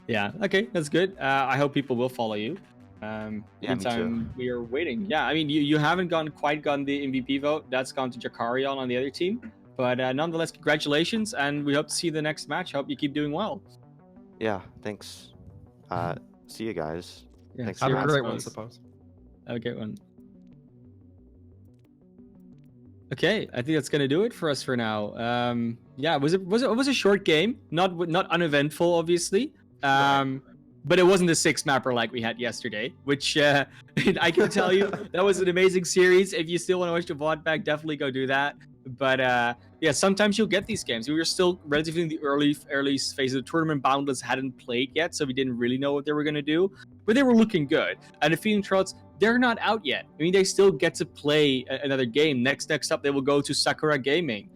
Yeah. Okay, that's good. I hope people will follow you. Yeah, meantime, we are waiting. Yeah, I mean, you haven't quite gotten the MVP vote. That's gone to Jakarion on the other team. But nonetheless, congratulations, and we hope to see you the next match. Hope you keep doing well. Yeah, thanks. See you guys. Yeah, thanks Have for a having great me. one, suppose. Have a great one. Okay, I think that's gonna do it for us for now. It was a short game, not uneventful, obviously. But it wasn't a 6-mapper like we had yesterday, which I can tell you that was an amazing series. If you still want to watch the VOD back, definitely go do that. But sometimes you'll get these games. We were still relatively in the early phase of the tournament. Boundless hadn't played yet, so we didn't really know what they were going to do. But they were looking good. And the Feeding Troughs, they're not out yet. I mean, they still get to play another game. Next up, they will go to Sakura Gaming,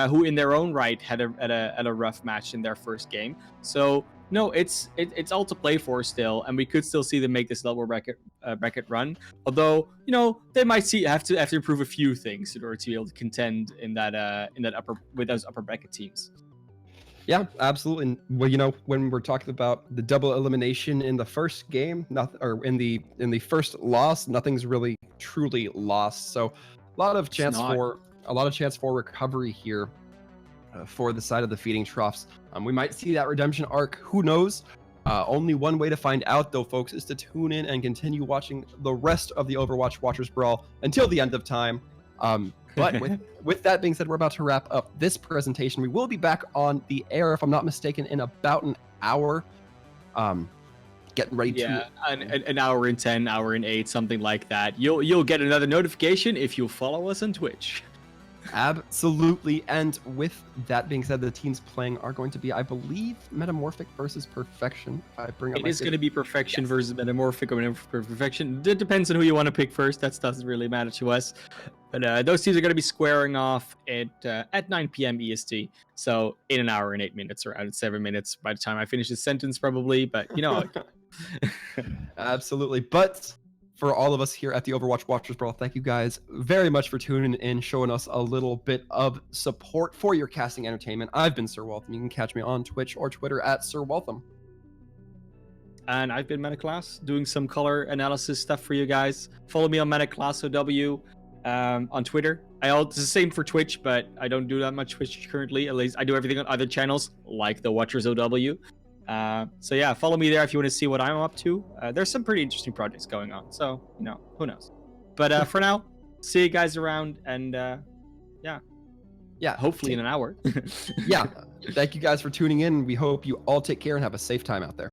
who in their own right had a rough match in their first game. So no, it's all to play for still, and we could still see them make this level bracket run. Although, they might have to improve a few things in order to be able to contend in that with those upper bracket teams. Yeah, absolutely. Well, when we're talking about the double elimination in the first game, in the first loss, nothing's really truly lost. So, a lot of chance for recovery here. For the side of the Feeding Troughs. We might see that redemption arc, who knows? Only one way to find out, though, folks, is to tune in and continue watching the rest of the Overwatch Watchers Brawl until the end of time. But with that being said, we're about to wrap up this presentation. We will be back on the air, if I'm not mistaken, in about an hour. Getting ready to... an hour in 10, hour in 8, something like that. You'll get another notification if you follow us on Twitch. Absolutely. And with that being said, the teams playing are going to be, I believe, Metamorphic versus Perfection. It is going to be Perfection versus Metamorphic, or Perfection. It depends on who you want to pick first. That doesn't really matter to us. But those teams are going to be squaring off at 9 p.m. EST. So in an hour and 8 minutes, or out of 7 minutes by the time I finish this sentence, probably. But Absolutely. But for all of us here at the Overwatch Watchers Brawl, thank you guys very much for tuning in, showing us a little bit of support for your casting entertainment. I've been Sir Waltham. You can catch me on Twitch or Twitter at Sir Waltham. And I've been Metaclass, doing some color analysis stuff for you guys. Follow me on Metaclass OW on Twitter. It's the same for Twitch, but I don't do that much Twitch currently. At least I do everything on other channels, like the Watchers OW. So yeah, follow me there if you want to see what I'm up to. There's some pretty interesting projects going on, so who knows. But for now, see you guys around, and hopefully in an hour. Yeah, thank you guys for tuning in. We hope you all take care and have a safe time out there.